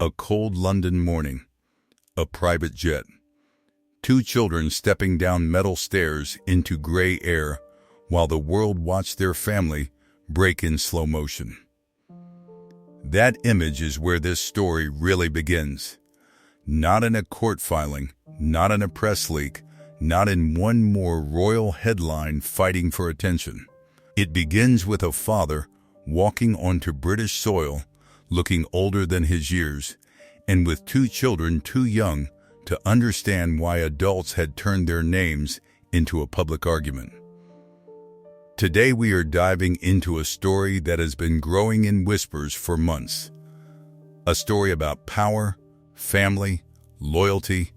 A cold London morning. A private jet. Two children stepping down metal stairs into gray air while the world watched their family break in slow motion. That image is where this story really begins. Not in a court filing, not in a press leak, not in one more royal headline fighting for attention. It begins with a father walking onto British soil, looking older than his years, and with two children too young to understand why adults had turned their names into a public argument. Today we are diving into a story that has been growing in whispers for months. A story about power, family, loyalty,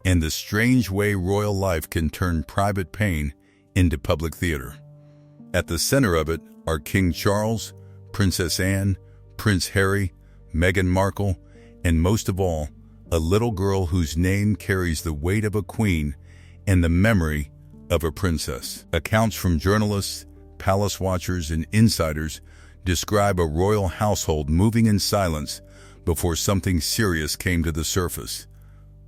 and the strange way royal life can turn private pain into public theater. At the center of it are King Charles, Princess Anne, Prince Harry, Meghan Markle, and most of all, a little girl whose name carries the weight of a queen and the memory of a princess. Accounts from journalists, palace watchers, and insiders describe a royal household moving in silence before something serious came to the surface.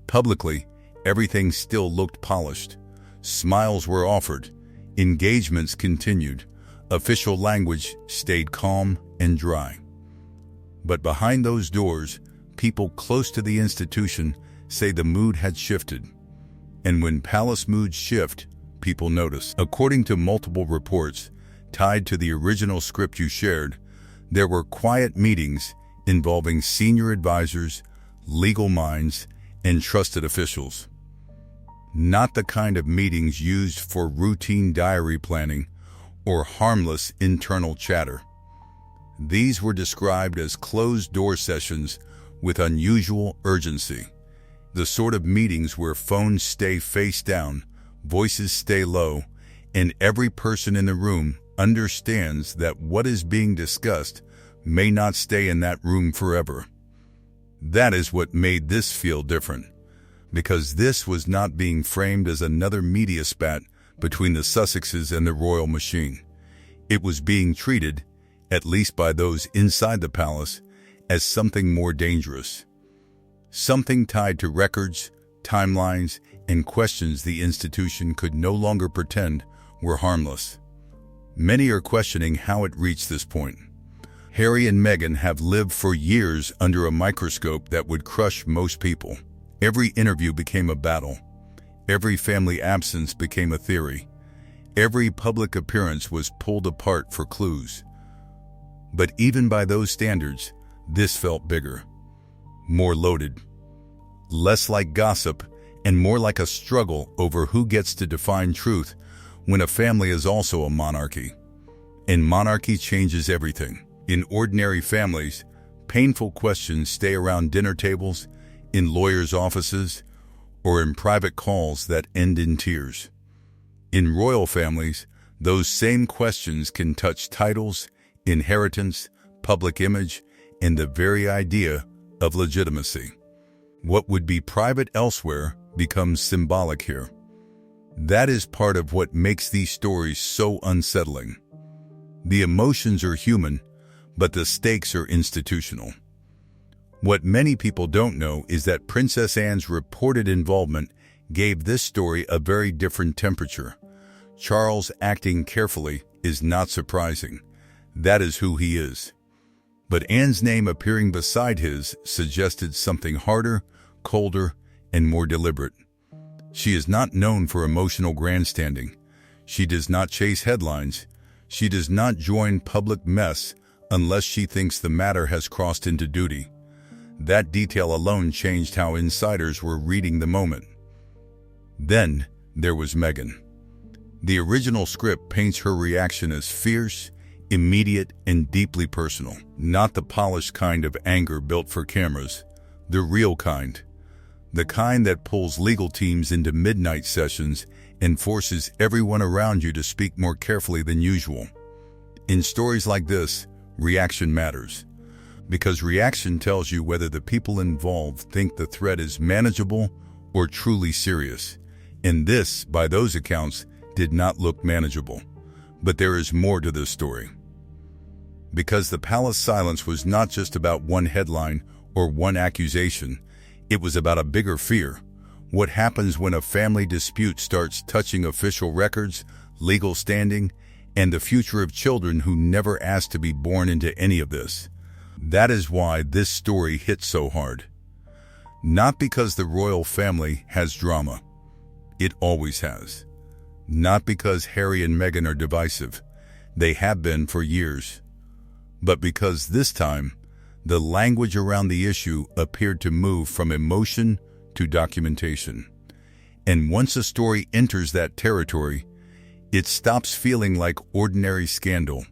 Publicly, everything still looked polished. Smiles were offered. Engagements continued. Official language stayed calm and dry. But behind those doors, people close to the institution say the mood had shifted. And when palace moods shift, people notice. According to multiple reports tied to the original script you shared, there were quiet meetings involving senior advisors, legal minds, and trusted officials. Not the kind of meetings used for routine diary planning or harmless internal chatter. These were described as closed-door sessions with unusual urgency. The sort of meetings where phones stay face down, voices stay low, and every person in the room understands that what is being discussed may not stay in that room forever. That is what made this feel different, because this was not being framed as another media spat between the Sussexes and the royal machine. It was being treated, at least by those inside the palace, as something more dangerous. Something tied to records, timelines, and questions the institution could no longer pretend were harmless. Many are questioning how it reached this point. Harry and Meghan have lived for years under a microscope that would crush most people. Every interview became a battle. Every family absence became a theory. Every public appearance was pulled apart for clues. But even by those standards, this felt bigger, more loaded, less like gossip and more like a struggle over who gets to define truth when a family is also a monarchy. And monarchy changes everything. In ordinary families, painful questions stay around dinner tables, in lawyers' offices, or in private calls that end in tears. In royal families, those same questions can touch titles, inheritance, public image, and the very idea of legitimacy. What would be private elsewhere becomes symbolic here. That is part of what makes these stories so unsettling. The emotions are human, but the stakes are institutional. What many people don't know is that Princess Anne's reported involvement gave this story a very different temperature. Charles acting carefully is not surprising. That is who he is. But Anne's name appearing beside his suggested something harder, colder, and more deliberate. She is not known for emotional grandstanding. She does not chase headlines. She does not join public mess unless she thinks the matter has crossed into duty. That detail alone changed how insiders were reading the moment. Then there was Meghan. The original script paints her reaction as fierce, immediate, and deeply personal. Not the polished kind of anger built for cameras, the real kind. The kind that pulls legal teams into midnight sessions and forces everyone around you to speak more carefully than usual. In stories like this, reaction matters, because reaction tells you whether the people involved think the threat is manageable or truly serious. And this, by those accounts, did not look manageable. But there is more to this story. Because the palace silence was not just about one headline or one accusation. It was about a bigger fear. What happens when a family dispute starts touching official records, legal standing, and the future of children who never asked to be born into any of this? That is why this story hits so hard. Not because the royal family has drama. It always has. Not because Harry and Meghan are divisive. They have been for years. But because this time, the language around the issue appeared to move from emotion to documentation. And once a story enters that territory, it stops feeling like ordinary scandal.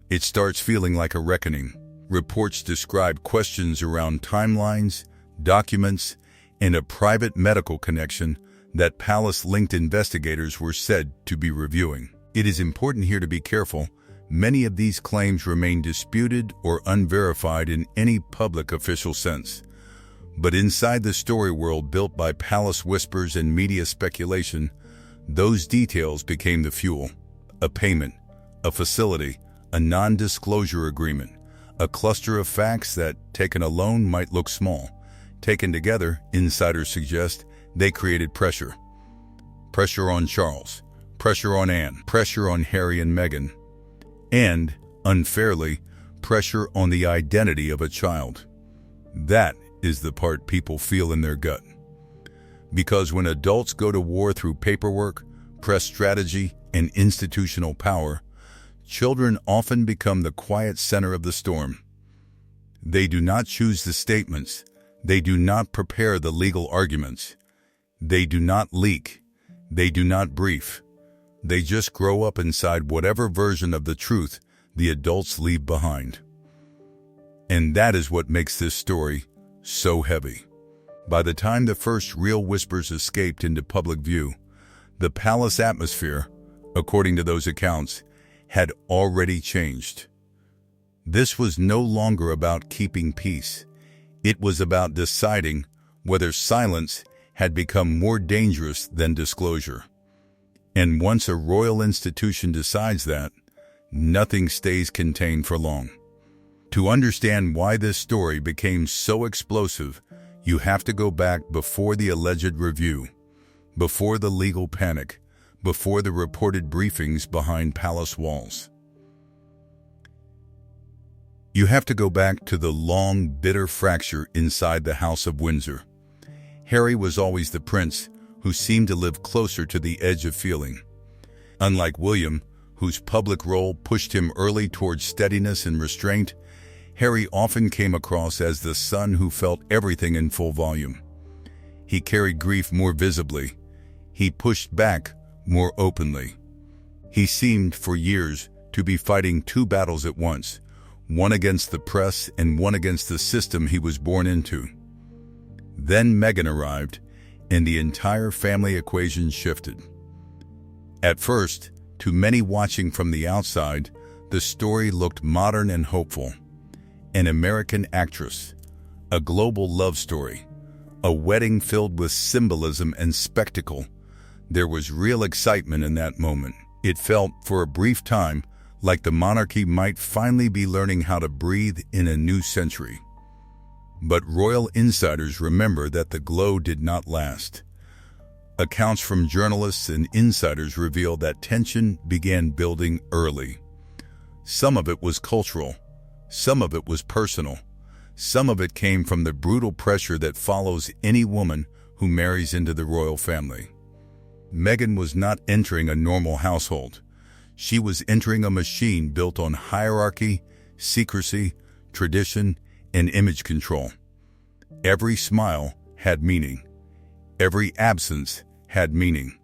It starts feeling like a reckoning. Reports describe questions around timelines, documents, and a private medical connection that palace-linked investigators were said to be reviewing. It is important here to be careful. Many of these claims remain disputed or unverified in any public official sense. But inside the story world built by palace whispers and media speculation, those details became the fuel. A payment, a facility, a non-disclosure agreement, a cluster of facts that, taken alone, might look small. Taken together, insiders suggest, they created pressure. Pressure on Charles, pressure on Anne, pressure on Harry and Meghan, and, unfairly, pressure on the identity of a child. That is the part people feel in their gut. Because when adults go to war through paperwork, press strategy, and institutional power, children often become the quiet center of the storm. They do not choose the statements. They do not prepare the legal arguments. They do not leak. They do not brief. They just grow up inside whatever version of the truth the adults leave behind. And that is what makes this story so heavy. By the time the first real whispers escaped into public view, the palace atmosphere, according to those accounts, had already changed. This was no longer about keeping peace. It was about deciding whether silence had become more dangerous than disclosure. And once a royal institution decides that, nothing stays contained for long. To understand why this story became so explosive, you have to go back before the alleged review, before the legal panic, before the reported briefings behind palace walls. You have to go back to the long, bitter fracture inside the House of Windsor. Harry was always the prince who seemed to live closer to the edge of feeling. Unlike William, whose public role pushed him early towards steadiness and restraint, Harry often came across as the son who felt everything in full volume. He carried grief more visibly. He pushed back more openly. He seemed, for years, to be fighting two battles at once, one against the press and one against the system he was born into. Then Meghan arrived, and the entire family equation shifted. At first, to many watching from the outside, the story looked modern and hopeful. An American actress, a global love story, a wedding filled with symbolism and spectacle. There was real excitement in that moment. It felt, for a brief time, like the monarchy might finally be learning how to breathe in a new century. But royal insiders remember that the glow did not last. Accounts from journalists and insiders reveal that tension began building early. Some of it was cultural. Some of it was personal. Some of it came from the brutal pressure that follows any woman who marries into the royal family. Meghan was not entering a normal household. She was entering a machine built on hierarchy, secrecy, tradition, and image control. Every smile had meaning. Every absence had meaning.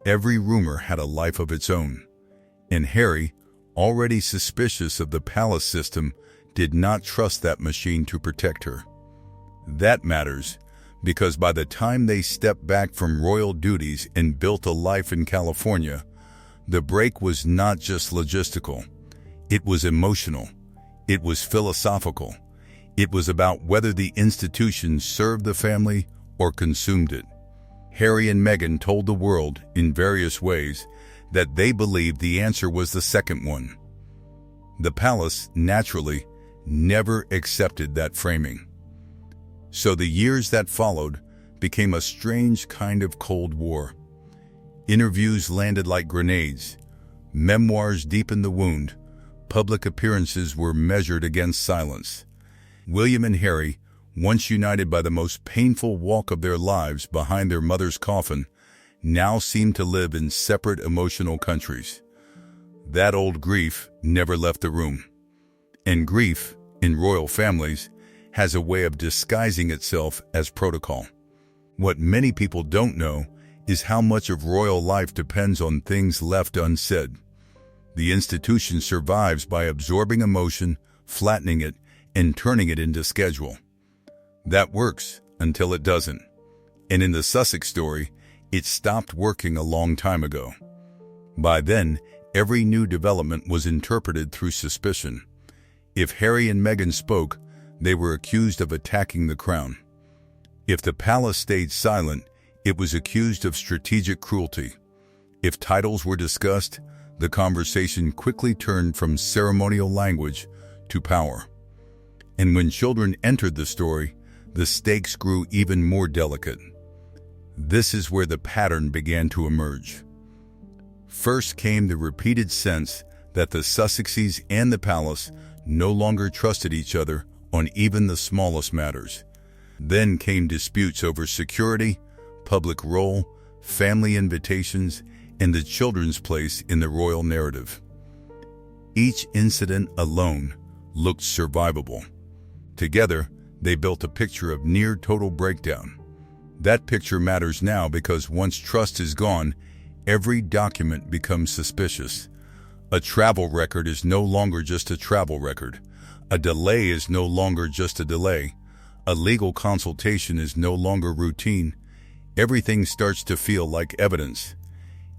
Every rumor had a life of its own. And Harry, already suspicious of the palace system, did not trust that machine to protect her. That matters, because by the time they stepped back from royal duties and built a life in California, the break was not just logistical. It was emotional. It was philosophical. It was about whether the institution served the family or consumed it. Harry and Meghan told the world, in various ways, that they believed the answer was the second one. The palace, naturally, never accepted that framing. So the years that followed became a strange kind of Cold War. Interviews landed like grenades. Memoirs deepened the wound. Public appearances were measured against silence. William and Harry, once united by the most painful walk of their lives behind their mother's coffin, now seemed to live in separate emotional countries. That old grief never left the room. And grief, in royal families, has a way of disguising itself as protocol. What many people don't know is how much of royal life depends on things left unsaid. The institution survives by absorbing emotion, flattening it, and turning it into schedule. That works until it doesn't. And in the Sussex story, it stopped working a long time ago. By then, every new development was interpreted through suspicion. If Harry and Meghan spoke, they were accused of attacking the crown. If the palace stayed silent, it was accused of strategic cruelty. If titles were discussed, the conversation quickly turned from ceremonial language to power. And when children entered the story, the stakes grew even more delicate. This is where the pattern began to emerge. First came the repeated sense that the Sussexes and the palace no longer trusted each other on even the smallest matters. Then came disputes over security, public role, family invitations, and the children's place in the royal narrative. Each incident alone looked survivable. Together, they built a picture of near total breakdown. That picture matters now because once trust is gone, every document becomes suspicious. A travel record is no longer just a travel record. A delay is no longer just a delay. A legal consultation is no longer routine. Everything starts to feel like evidence.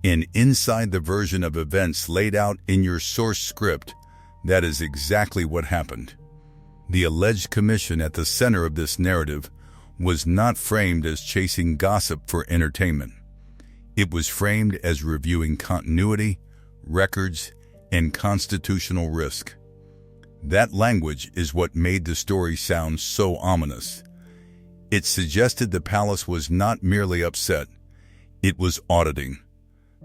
And inside the version of events laid out in your source script, that is exactly what happened. The alleged commission at the center of this narrative was not framed as chasing gossip for entertainment. It was framed as reviewing continuity, records, and constitutional risk. That language is what made the story sound so ominous. It suggested the palace was not merely upset, it was auditing.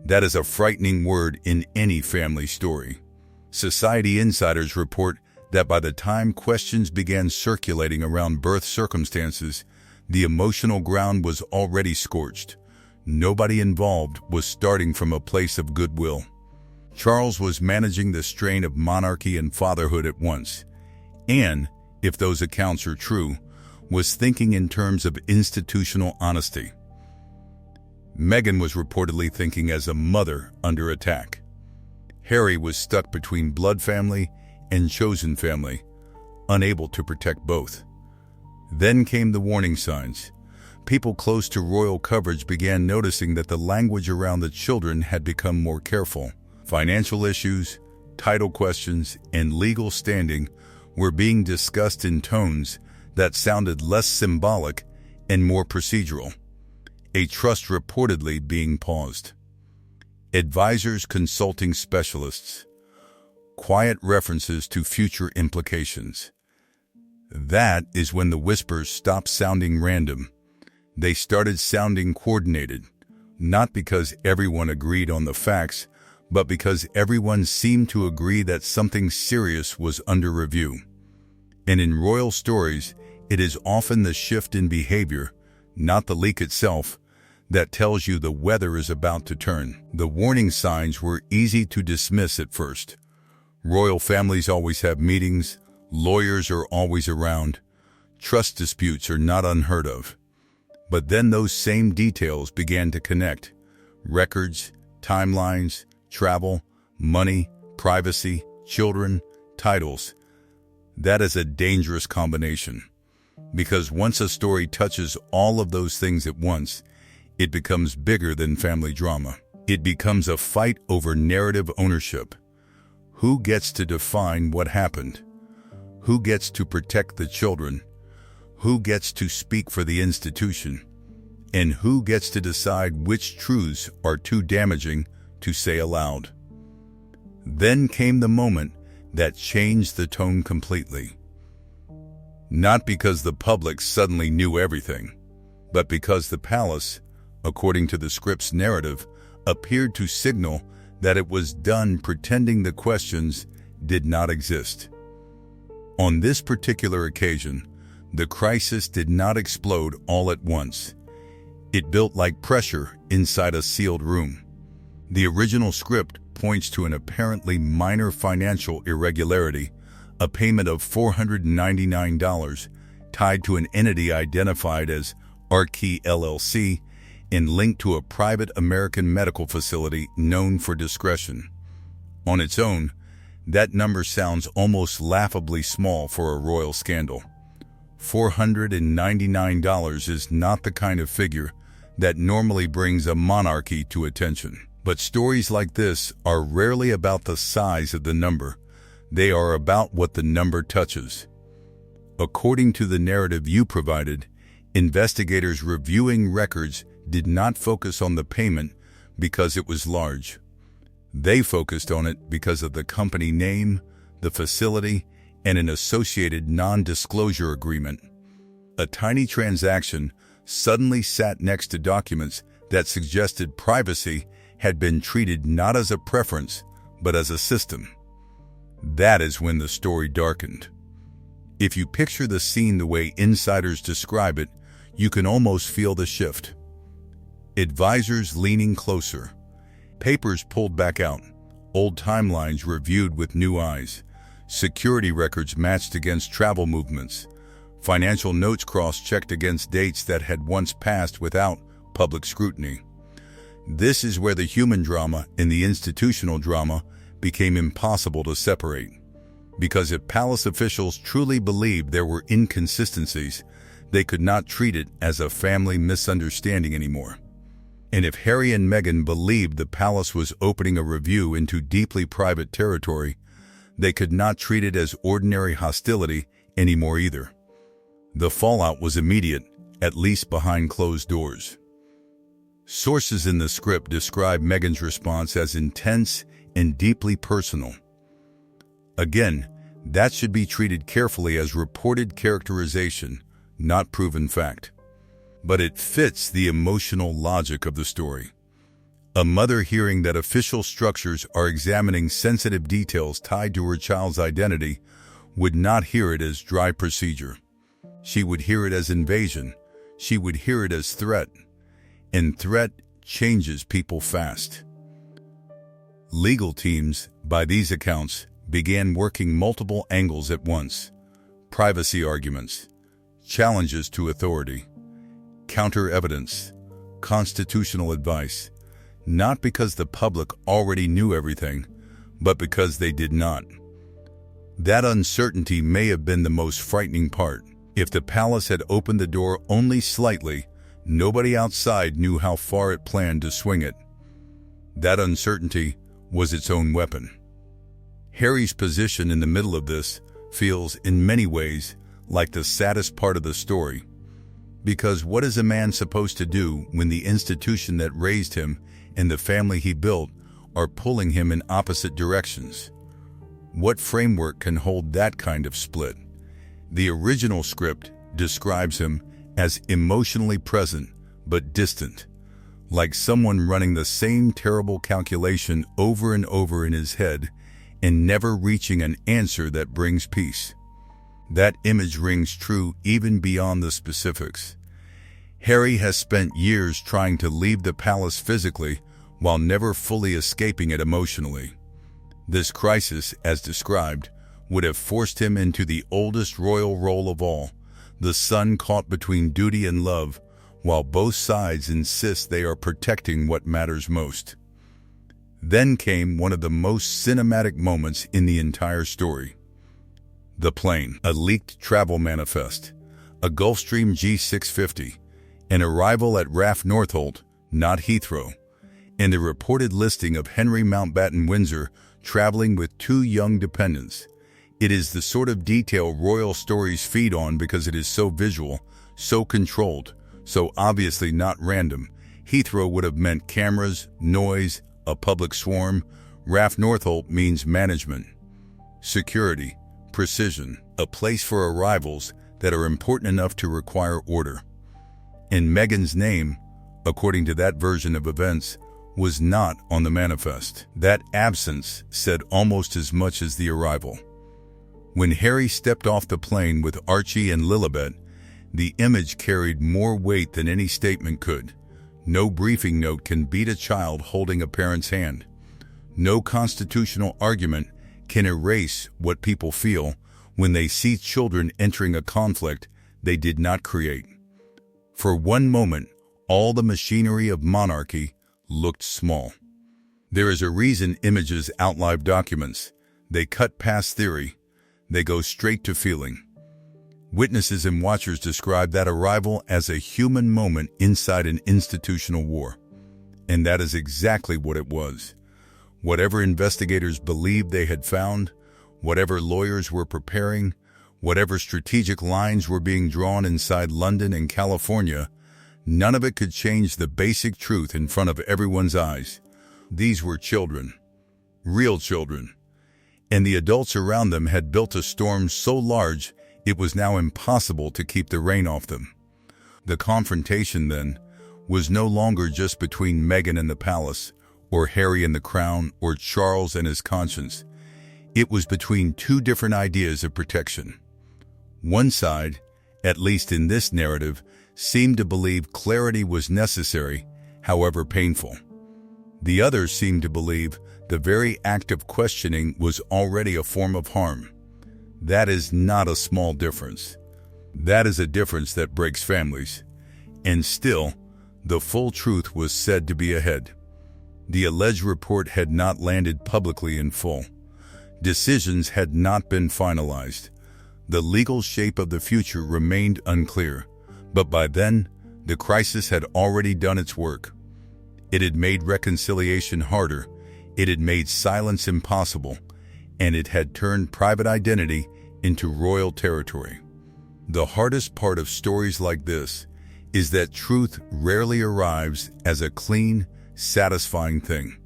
That is a frightening word in any family story. Society insiders report that by the time questions began circulating around birth circumstances, the emotional ground was already scorched. Nobody involved was starting from a place of goodwill. Charles was managing the strain of monarchy and fatherhood at once. Anne, if those accounts are true, was thinking in terms of institutional honesty. Meghan was reportedly thinking as a mother under attack. Harry was stuck between blood family and chosen family, unable to protect both. Then came the warning signs. People close to royal coverage began noticing that the language around the children had become more careful. Financial issues, title questions, and legal standing were being discussed in tones that sounded less symbolic and more procedural. A trust reportedly being paused. Advisors consulting specialists. Quiet references to future implications. That is when the whispers stopped sounding random. They started sounding coordinated, not because everyone agreed on the facts, but because everyone seemed to agree that something serious was under review. And in royal stories, it is often the shift in behavior, not the leak itself, that tells you the weather is about to turn. The warning signs were easy to dismiss at first. Royal families always have meetings, lawyers are always around, trust disputes are not unheard of. But then those same details began to connect. Records, timelines, travel, money, privacy, children, titles. That is a dangerous combination. Because once a story touches all of those things at once, it becomes bigger than family drama. It becomes a fight over narrative ownership. Who gets to define what happened? Who gets to protect the children? Who gets to speak for the institution? And who gets to decide which truths are too damaging to say aloud? Then came the moment that changed the tone completely. Not because the public suddenly knew everything, but because the palace, according to the script's narrative, appeared to signal that it was done pretending the questions did not exist. On this particular occasion, the crisis did not explode all at once. It built like pressure inside a sealed room. The original script points to an apparently minor financial irregularity, a payment of $499 tied to an entity identified as Artkey LLC and linked to a private American medical facility known for discretion. On its own, that number sounds almost laughably small for a royal scandal. $499 is not the kind of figure that normally brings a monarchy to attention. But stories like this are rarely about the size of the number. They are about what the number touches. According to the narrative you provided, investigators reviewing records did not focus on the payment because it was large. They focused on it because of the company name, the facility, and an associated non-disclosure agreement. A tiny transaction suddenly sat next to documents that suggested privacy had been treated not as a preference, but as a system. That is when the story darkened. If you picture the scene the way insiders describe it, you can almost feel the shift. Advisors leaning closer, papers pulled back out, old timelines reviewed with new eyes, security records matched against travel movements, financial notes cross-checked against dates that had once passed without public scrutiny. This is where the human drama and the institutional drama became impossible to separate. Because if palace officials truly believed there were inconsistencies, they could not treat it as a family misunderstanding anymore. And if Harry and Meghan believed the palace was opening a review into deeply private territory, they could not treat it as ordinary hostility anymore either. The fallout was immediate, at least behind closed doors. Sources in the script describe Meghan's response as intense and deeply personal. Again, that should be treated carefully as reported characterization, not proven fact. But it fits the emotional logic of the story. A mother hearing that official structures are examining sensitive details tied to her child's identity would not hear it as dry procedure. She would hear it as invasion. She would hear it as threat. And threat changes people fast. Legal teams, by these accounts, began working multiple angles at once: privacy arguments, challenges to authority, counter-evidence, constitutional advice, not because the public already knew everything, but because they did not. That uncertainty may have been the most frightening part. If the palace had opened the door only slightly, nobody outside knew how far it planned to swing it. That uncertainty was its own weapon. Harry's position in the middle of this feels, in many ways, like the saddest part of the story. Because what is a man supposed to do when the institution that raised him and the family he built are pulling him in opposite directions? What framework can hold that kind of split? The original script describes him as emotionally present but distant, like someone running the same terrible calculation over and over in his head and never reaching an answer that brings peace. That image rings true even beyond the specifics. Harry has spent years trying to leave the palace physically while never fully escaping it emotionally. This crisis, as described, would have forced him into the oldest royal role of all, the son caught between duty and love, while both sides insist they are protecting what matters most. Then came one of the most cinematic moments in the entire story. The plane, a leaked travel manifest, a Gulfstream G650, an arrival at RAF Northolt, not Heathrow, and a reported listing of Henry Mountbatten Windsor traveling with 2 young dependents. It is the sort of detail royal stories feed on because it is so visual, so controlled, so obviously not random. Heathrow would have meant cameras, noise, a public swarm. RAF Northolt means management, security, precision, a place for arrivals that are important enough to require order. And Meghan's name, according to that version of events, was not on the manifest. That absence said almost as much as the arrival. When Harry stepped off the plane with Archie and Lilibet, the image carried more weight than any statement could. No briefing note can beat a child holding a parent's hand. No constitutional argument can erase what people feel when they see children entering a conflict they did not create. For one moment, all the machinery of monarchy looked small. There is a reason images outlive documents. They cut past theory. They go straight to feeling. Witnesses and watchers describe that arrival as a human moment inside an institutional war. And that is exactly what it was. Whatever investigators believed they had found, whatever lawyers were preparing, whatever strategic lines were being drawn inside London and California, none of it could change the basic truth in front of everyone's eyes. These were children. Real children. And the adults around them had built a storm so large it was now impossible to keep the rain off them. The confrontation, then, was no longer just between Meghan and the palace, or Harry and the crown, or Charles and his conscience. It was between two different ideas of protection. One side, at least in this narrative, seemed to believe clarity was necessary, however painful. The other seemed to believe the very act of questioning was already a form of harm. That is not a small difference. That is a difference that breaks families. And still, the full truth was said to be ahead. The alleged report had not landed publicly in full. Decisions had not been finalized. The legal shape of the future remained unclear. But by then, the crisis had already done its work. It had made reconciliation harder. It had made silence impossible. And it had turned private identity into royal territory. The hardest part of stories like this is that truth rarely arrives as a clean, satisfying thing.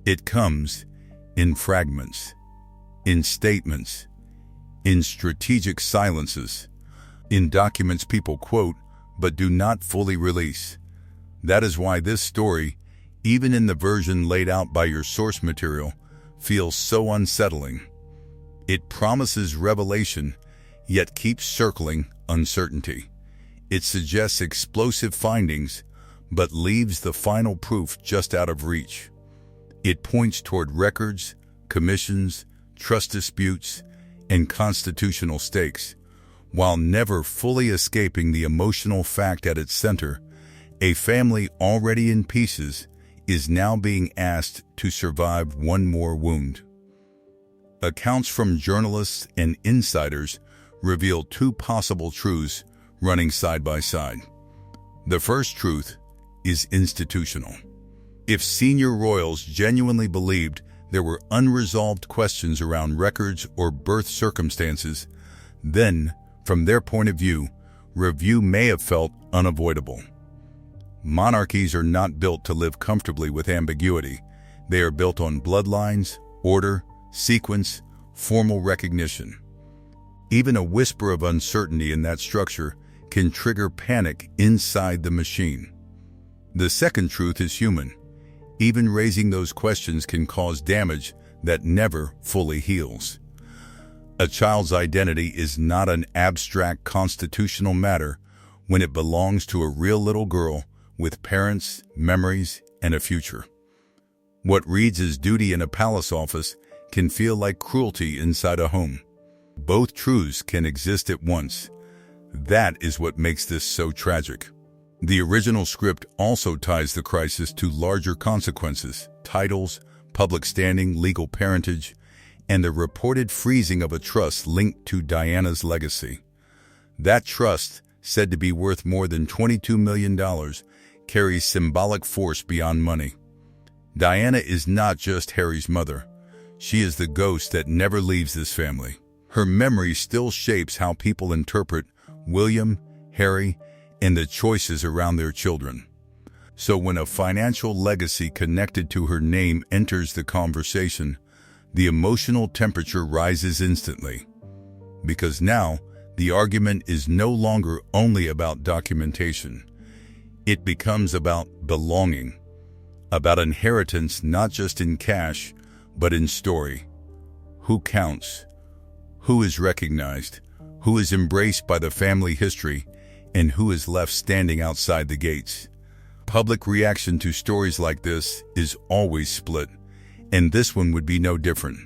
It comes in fragments, in statements, in strategic silences, in documents people quote but do not fully release. That is why this story, even in the version laid out by your source material, feels so unsettling. It promises revelation, yet keeps circling uncertainty. It suggests explosive findings, but leaves the final proof just out of reach. It points toward records, commissions, trust disputes, and constitutional stakes, while never fully escaping the emotional fact at its center: a family already in pieces is now being asked to survive one more wound. Accounts from journalists and insiders reveal two possible truths running side by side. The first truth is institutional. If senior royals genuinely believed there were unresolved questions around records or birth circumstances, then, from their point of view, review may have felt unavoidable. Monarchies are not built to live comfortably with ambiguity. They are built on bloodlines, order, sequence, formal recognition. Even a whisper of uncertainty in that structure can trigger panic inside the machine. The second truth is human. Even raising those questions can cause damage that never fully heals. A child's identity is not an abstract constitutional matter when it belongs to a real little girl with parents, memories, and a future. What reads as duty in a palace office can feel like cruelty inside a home. Both truths can exist at once. That is what makes this so tragic. The original script also ties the crisis to larger consequences: titles, public standing, legal parentage, and the reported freezing of a trust linked to Diana's legacy. That trust, said to be worth more than $22 million, carries symbolic force beyond money. Diana is not just Harry's mother. She is the ghost that never leaves this family. Her memory still shapes how people interpret William, Harry, and the choices around their children. So when a financial legacy connected to her name enters the conversation, the emotional temperature rises instantly. Because now, the argument is no longer only about documentation. It becomes about belonging, about inheritance not just in cash, but in story. Who counts? Who is recognized? Who is embraced by the family history? And who is left standing outside the gates? Public reaction to stories like this is always split, and this one would be no different.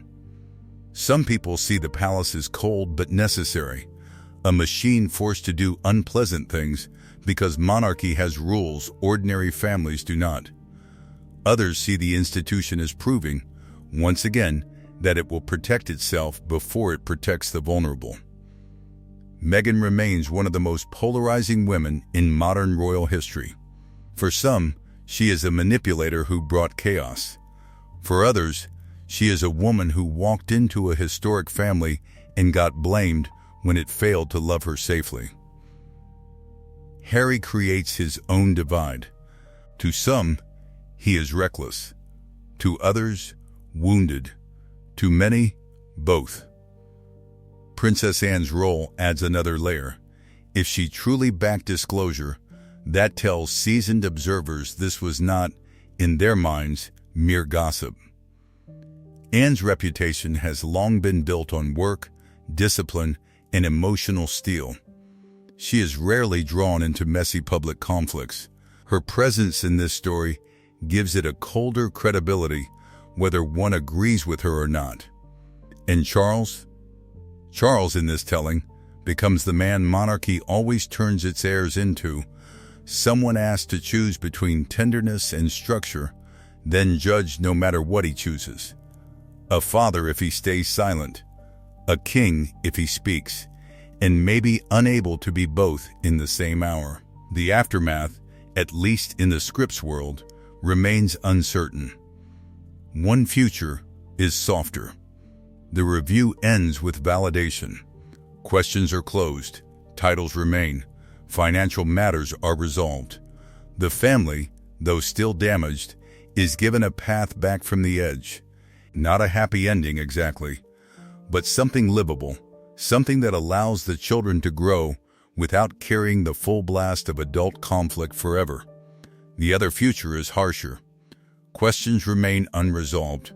Some people see the palace as cold but necessary, a machine forced to do unpleasant things because monarchy has rules ordinary families do not. Others see the institution as proving, once again, that it will protect itself before it protects the vulnerable. Meghan remains one of the most polarizing women in modern royal history. For some, she is a manipulator who brought chaos. For others, she is a woman who walked into a historic family and got blamed when it failed to love her safely. Harry creates his own divide. To some, he is reckless. To others, wounded. To many, both. Princess Anne's role adds another layer. If she truly backed disclosure, that tells seasoned observers this was not, in their minds, mere gossip. Anne's reputation has long been built on work, discipline, and emotional steel. She is rarely drawn into messy public conflicts. Her presence in this story gives it a colder credibility, whether one agrees with her or not. And Charles in this telling becomes the man monarchy always turns its heirs into, someone asked to choose between tenderness and structure, then judged no matter what he chooses. A father if he stays silent, a king if he speaks, and maybe unable to be both in the same hour. The aftermath, at least in the scripts world, remains uncertain. One future is softer. The review ends with validation. Questions are closed, titles remain, financial matters are resolved. The family, though still damaged, is given a path back from the edge. Not a happy ending exactly, but something livable, something that allows the children to grow without carrying the full blast of adult conflict forever. The other future is harsher. Questions remain unresolved.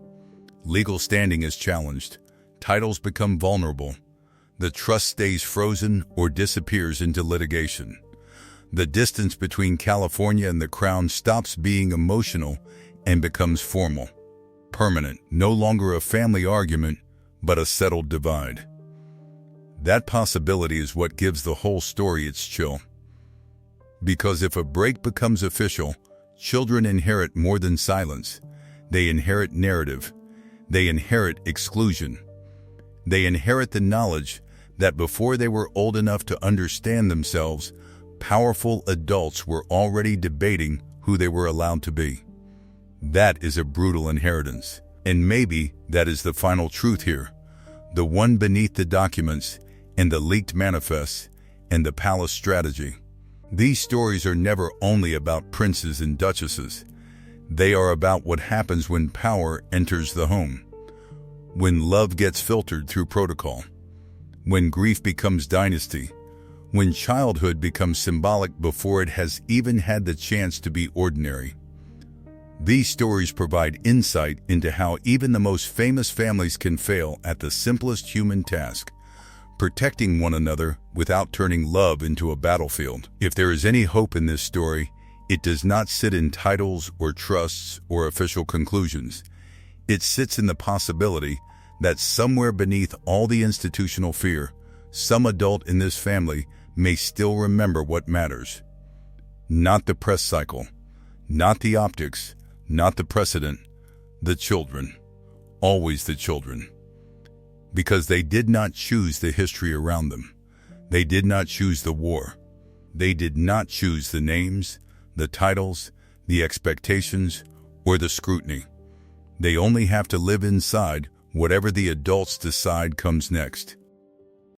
Legal standing is challenged. Titles become vulnerable. The trust stays frozen or disappears into litigation. The distance between California and the crown stops being emotional and becomes formal. Permanent, no longer a family argument, but a settled divide. That possibility is what gives the whole story its chill. Because if a break becomes official, children inherit more than silence. They inherit narrative. They inherit exclusion. They inherit the knowledge that before they were old enough to understand themselves, powerful adults were already debating who they were allowed to be. That is a brutal inheritance. And maybe that is the final truth here. The one beneath the documents and the leaked manifests and the palace strategy. These stories are never only about princes and duchesses. They are about what happens when power enters the home. When love gets filtered through protocol. When grief becomes dynasty. When childhood becomes symbolic before it has even had the chance to be ordinary. These stories provide insight into how even the most famous families can fail at the simplest human task, protecting one another without turning love into a battlefield. If there is any hope in this story, it does not sit in titles or trusts or official conclusions. It sits in the possibility that somewhere beneath all the institutional fear, some adult in this family may still remember what matters. Not the press cycle, not the optics, not the precedent, the children. Always the children. Because they did not choose the history around them. They did not choose the war. They did not choose the names, the titles, the expectations, or the scrutiny. They only have to live inside whatever the adults decide comes next.